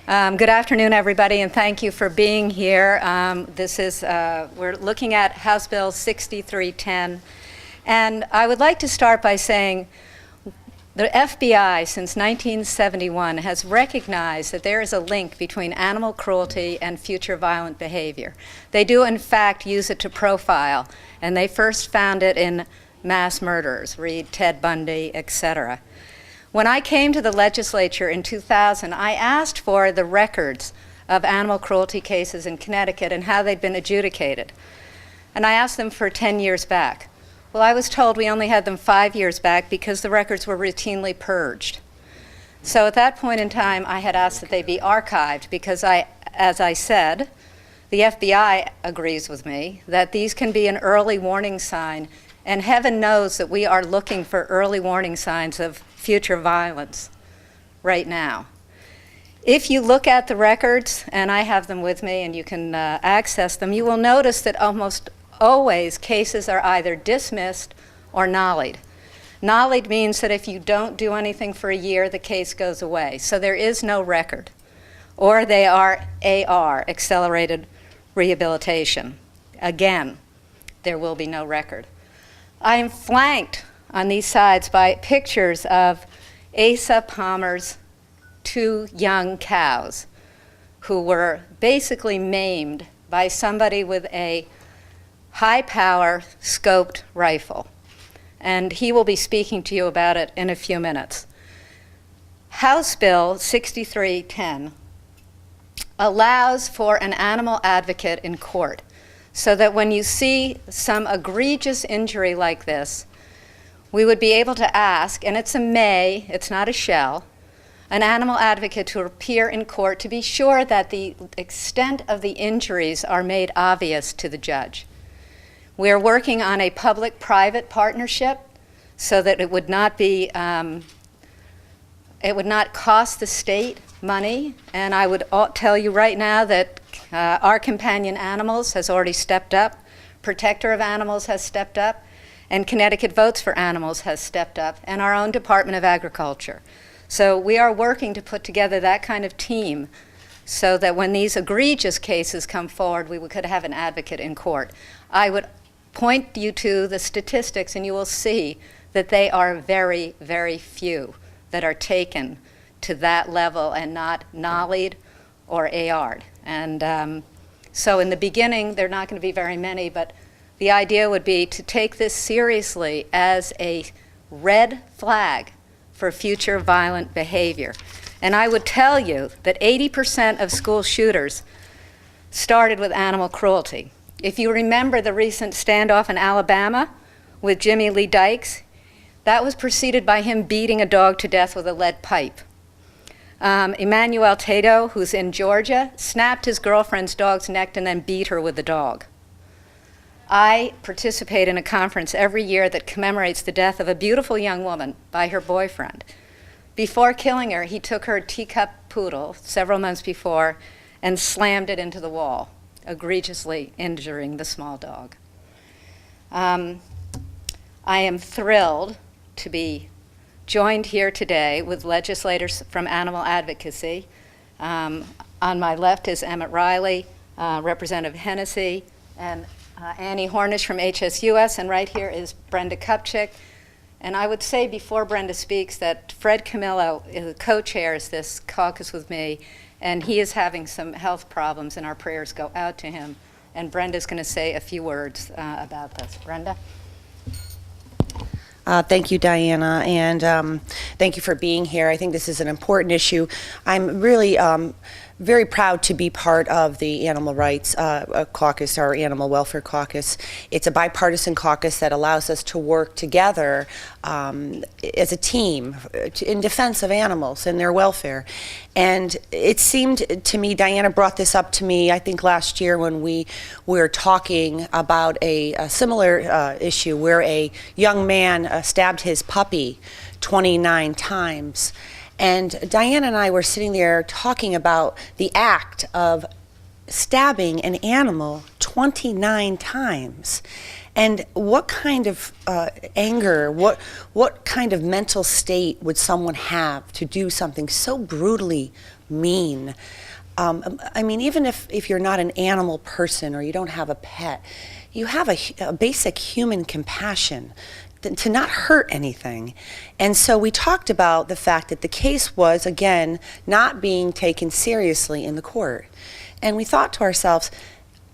Good afternoon, everybody, and thank you for being here. We're looking at House Bill 6310, and I would like to start by saying the FBI, since 1971, has recognized that there is a link between animal cruelty and future violent behavior. They do, in fact, use it to profile, and they first found it in mass murderers, read Ted Bundy, etc. When I came to the legislature in 2000, I asked for the records of animal cruelty cases in Connecticut and how they'd been adjudicated. And I asked them for 10 years back. Well, I was told we only had them 5 years back because the records were routinely purged. So at that point in time, I had asked that they be archived because as I said, the FBI agrees with me that these can be an early warning sign, and heaven knows that we are looking for early warning signs of future violence right now. If you look at the records, and I have them with me and you can access them, you will notice that almost always cases are either dismissed or nollied. Nollied means that if you don't do anything for a year, the case goes away. So there is no record. Or they are AR, accelerated rehabilitation. Again, there will be no record. I am flanked on these sides by pictures of Asa Palmer's 2 young cows who were basically maimed by somebody with a high-power scoped rifle. And he will be speaking to you about it in a few minutes. House Bill 6310 allows for an animal advocate in court so that when you see some egregious injury like this, we would be able to ask, and it's a may, it's not a shall, an animal advocate to appear in court to be sure that the extent of the injuries are made obvious to the judge. We're working on a public-private partnership so that it would not cost the state money, and I would tell you right now that our companion animals has already stepped up, Protector of Animals has stepped up, and Connecticut Votes for Animals has stepped up, and our own Department of Agriculture. So we are working to put together that kind of team so that when these egregious cases come forward, we could have an advocate in court. I would point you to the statistics, and you will see that they are very, very few that are taken to that level and not nollied or AR'd. And so in the beginning, there are not going to be very many, but the idea would be to take this seriously as a red flag for future violent behavior. And I would tell you that 80% of school shooters started with animal cruelty. If you remember the recent standoff in Alabama with Jimmy Lee Dykes, that was preceded by him beating a dog to death with a lead pipe. Emmanuel Tato, who's in Georgia, snapped his girlfriend's dog's neck and then beat her with the dog. I participate in a conference every year that commemorates the death of a beautiful young woman by her boyfriend. Before killing her, he took her teacup poodle several months before and slammed it into the wall, egregiously injuring the small dog. I am thrilled to be joined here today with legislators from animal advocacy. On my left is Emmett Riley, Representative Hennessy, and Annie Hornish from HSUS, and right here is Brenda Kupchik. And I would say before Brenda speaks that Fred Camillo co-chairs this caucus with me, and he is having some health problems, and our prayers go out to him. And Brenda's going to say a few words about this. Brenda? Thank you, Diana, and thank you for being here. I think this is an important issue. I'm really very proud to be part of the Animal Rights Caucus, our Animal Welfare Caucus. It's a bipartisan caucus that allows us to work together as a team in defense of animals and their welfare. And it seemed to me, Diana brought this up to me, I think last year when we were talking about a similar issue where a young man stabbed his puppy 29 times. And Diana and I were sitting there talking about the act of stabbing an animal 29 times. And what kind of anger, what kind of mental state would someone have to do something so brutally mean. I mean, even if you're not an animal person or you don't have a pet, you have a basic human compassion to not hurt anything. And so we talked about the fact that the case was, again, not being taken seriously in the court. And we thought to ourselves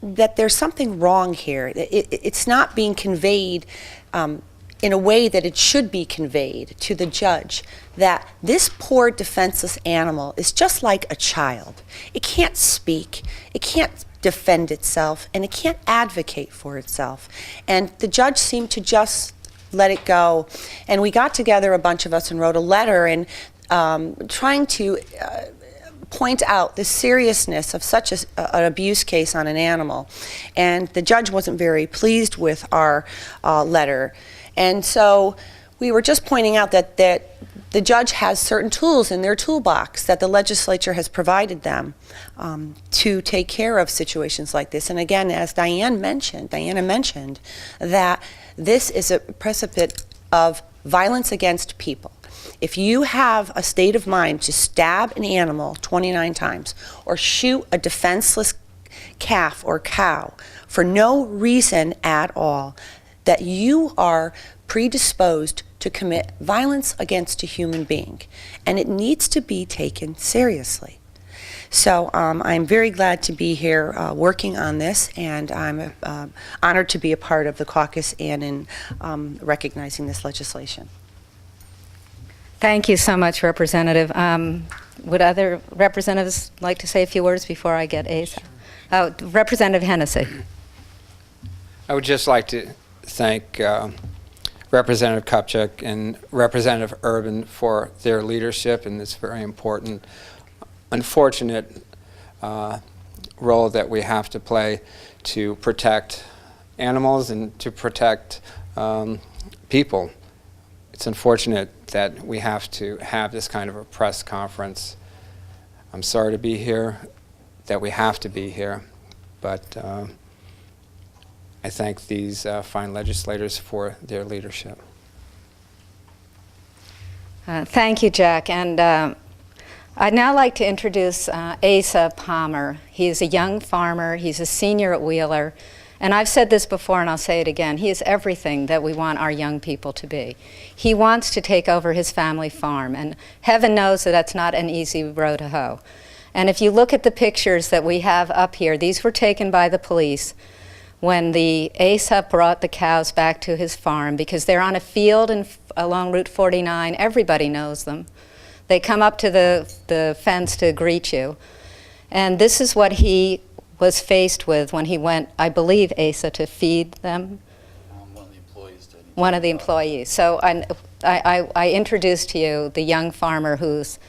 that there's something wrong here. It's not being conveyed in a way that it should be conveyed to the judge, that this poor defenseless animal is just like a child. It can't speak, it can't defend itself, and it can't advocate for itself. And the judge seemed to just let it go. And we got together, a bunch of us, and wrote a letter and trying to point out the seriousness of such an abuse case on an animal. And the judge wasn't very pleased with our letter. And so we were just pointing out that the judge has certain tools in their toolbox that the legislature has provided them to take care of situations like this. And again, as Diana mentioned, that this is a precipice of violence against people. If you have a state of mind to stab an animal 29 times or shoot a defenseless calf or cow for no reason at all, that you are predisposed to commit violence against a human being, and it needs to be taken seriously. So I'm very glad to be here working on this, and I'm honored to be a part of the caucus and in recognizing this legislation. Thank you so much, Representative. Would other representatives like to say a few words before I get Asa? Oh, Representative Hennessy. I would just like to thank Representative Kupchak and Representative Urban for their leadership in this very important, unfortunate role that we have to play to protect animals and to protect people. It's unfortunate that we have to have this kind of a press conference. I'm sorry to be here, that we have to be here, but I thank these fine legislators for their leadership. Thank you, Jack. And I'd now like to introduce Asa Palmer. He's a young farmer. He's a senior at Wheeler. And I've said this before, and I'll say it again. He is everything that we want our young people to be. He wants to take over his family farm, and heaven knows that that's not an easy row to hoe. And if you look at the pictures that we have up here, these were taken by the police when the Asa brought the cows back to his farm, because they're on a field along Route 49. Everybody knows them. They come up to the fence to greet you. And this is what he was faced with when he went, I believe, Asa, to feed them. One of the employees did. One of the employees. So I introduced to you the young farmer who's,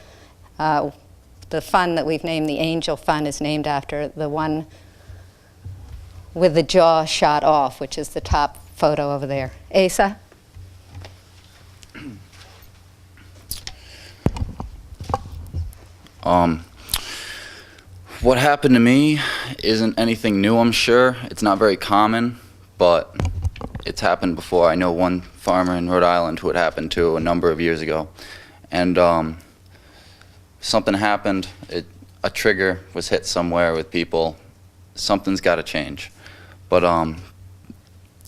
the fund that we've named the Angel Fund is named after the one with the jaw shot off, which is the top photo over there. Asa? What happened to me isn't anything new, I'm sure. It's not very common, but it's happened before. I know one farmer in Rhode Island who it happened to a number of years ago. And something happened, a trigger was hit somewhere with people. Something's got to change. But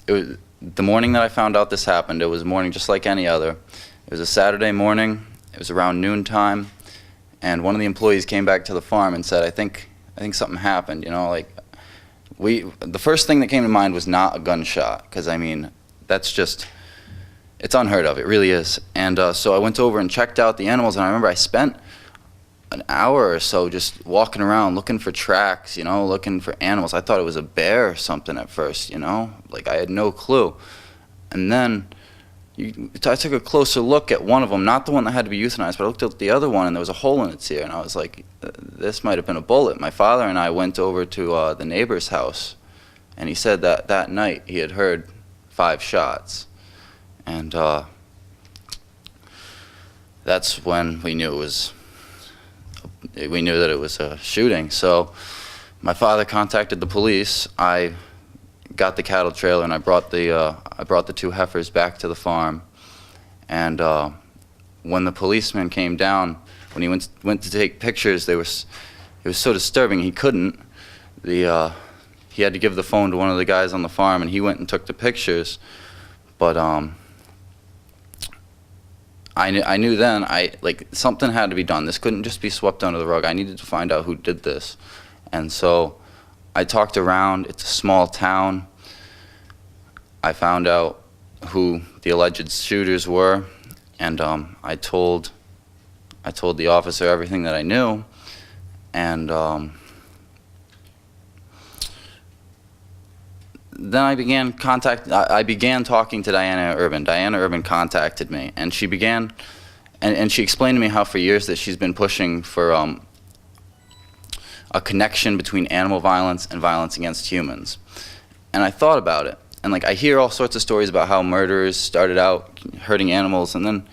the morning that I found out this happened, it was a morning just like any other. It was a Saturday morning. It was around noontime. And one of the employees came back to the farm and said, I think something happened, you know, like the first thing that came to mind was not a gunshot, because I mean, that's just, it's unheard of, it really is. And so I went over and checked out the animals, and I remember I spent an hour or so just walking around looking for tracks, you know, looking for animals. I thought it was a bear or something at first, you know, like I had no clue. And then I took a closer look at one of them, not the one that had to be euthanized, but I looked at the other one, and there was a hole in its ear, and I was like, this might have been a bullet. My father and I went over to the neighbor's house, and he said that that night he had heard 5 shots. And that's when we knew that it was a shooting. So my father contacted the police. I got the cattle trailer, and I brought the 2 heifers back to the farm, and when the policeman came down, when he went to take pictures, it was so disturbing. He couldn't. He had to give the phone to one of the guys on the farm, and he went and took the pictures. But I knew then, something had to be done. This couldn't just be swept under the rug. I needed to find out who did this. And so I talked around. It's a small town. I found out who the alleged shooters were, and I told the officer everything that I knew, and then I began talking to Diana Urban. Diana Urban contacted me, and she began, and she explained to me how for years that she's been pushing for a connection between animal violence and violence against humans. And I thought about it, and I hear all sorts of stories about how murderers started out hurting animals, and then,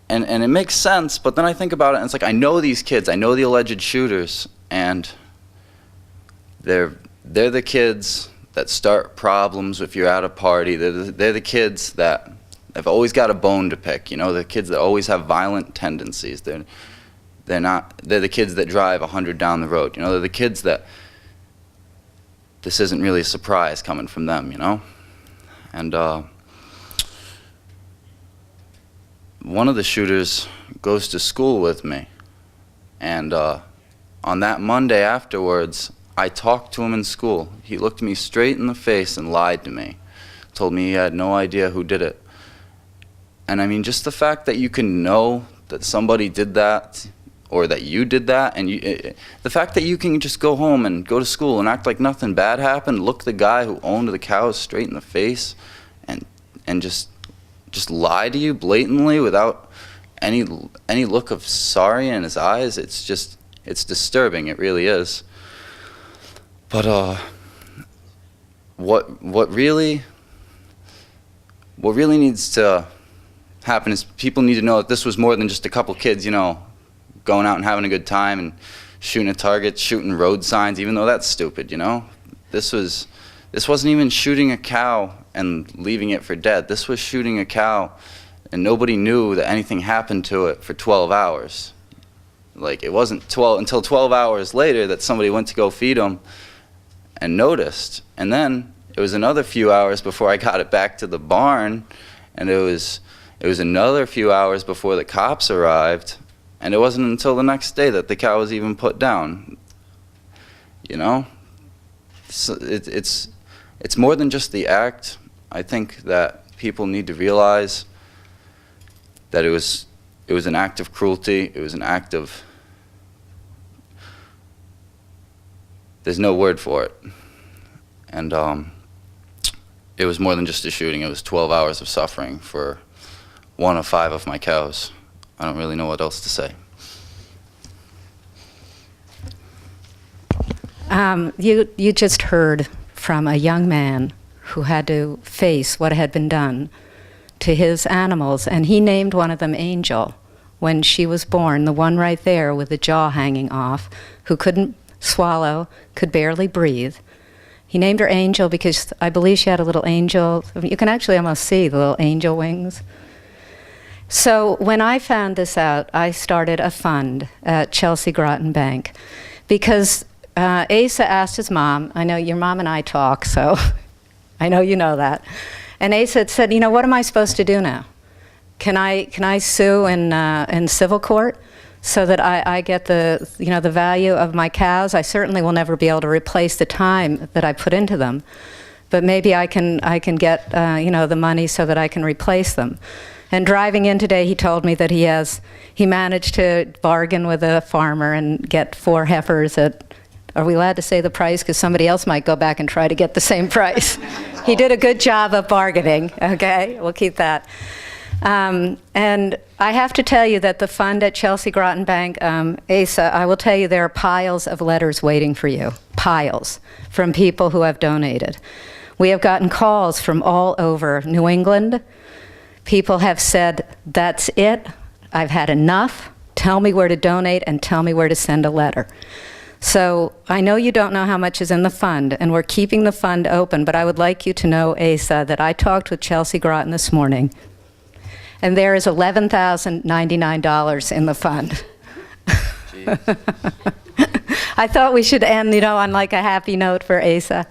and it makes sense, but then I think about it, and it's I know these kids, I know the alleged shooters, and they're the kids that start problems if you're at a party. They're the kids that have always got a bone to pick. The kids that always have violent tendencies. They're the kids that drive 100 down the road. They're the kids that this isn't really a surprise coming from them. And one of the shooters goes to school with me, and on that Monday afterwards, I talked to him in school. He looked me straight in the face and lied to me. Told me he had no idea who did it. And I mean, just the fact that you can know that somebody did that, or that you did that, and the fact that you can just go home and go to school and act like nothing bad happened, look the guy who owned the cows straight in the face, and just lie to you blatantly without any look of sorry in his eyes, it's disturbing. It really is. But what really needs to happen is people need to know that this was more than just a couple kids, going out and having a good time and shooting at targets, shooting road signs, even though that's stupid. This wasn't even shooting a cow and leaving it for dead. This was shooting a cow, and nobody knew that anything happened to it for 12 hours. It wasn't until 12 hours later that somebody went to go feed them and noticed. And then it was another few hours before I got it back to the barn, and it was another few hours before the cops arrived, and it wasn't until the next day that the cow was even put down. So it's more than just the act. I think that people need to realize that it was an act of cruelty. It was an act of, there's no word for it. And it was more than just a shooting. It was 12 hours of suffering for one of 5 of my cows. I don't really know what else to say. You just heard from a young man who had to face what had been done to his animals, and he named one of them Angel when she was born, the one right there with the jaw hanging off, who couldn't swallow, could barely breathe. He named her Angel because I believe she had a little angel. You can actually almost see the little angel wings. So when I found this out, I started a fund at Chelsea Groton Bank because Asa asked his mom, I know your mom and I talk, so I know you know that. And Asa had said, what am I supposed to do now? Can I sue in civil court so that I get the value of my cows? I certainly will never be able to replace the time that I put into them, but maybe I can get the money so that I can replace them. And driving in today, he told me that he managed to bargain with a farmer and get 4 heifers at, are we allowed to say the price? Because somebody else might go back and try to get the same price. He did a good job of bargaining, okay? We'll keep that. And I have to tell you that the fund at Chelsea Groton Bank, Asa, I will tell you there are piles of letters waiting for you, piles, from people who have donated. We have gotten calls from all over New England. People have said, that's it, I've had enough, tell me where to donate and tell me where to send a letter. So I know you don't know how much is in the fund, and we're keeping the fund open, but I would like you to know, Asa, that I talked with Chelsea Groton this morning, and there is $11,099 in the fund. Jeez. I thought we should end, on like a happy note for Asa.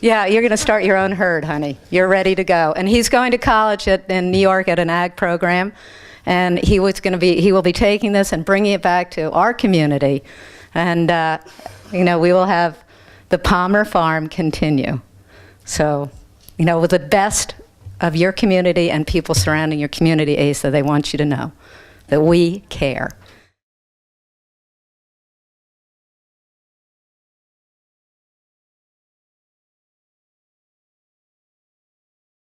Yeah, you're going to start your own herd, honey. You're ready to go. And he's going to college in New York at an ag program, and he will be taking this and bringing it back to our community, and we will have the Palmer farm continue. So, with the best of your community and people surrounding your community, Asa, they want you to know that we care.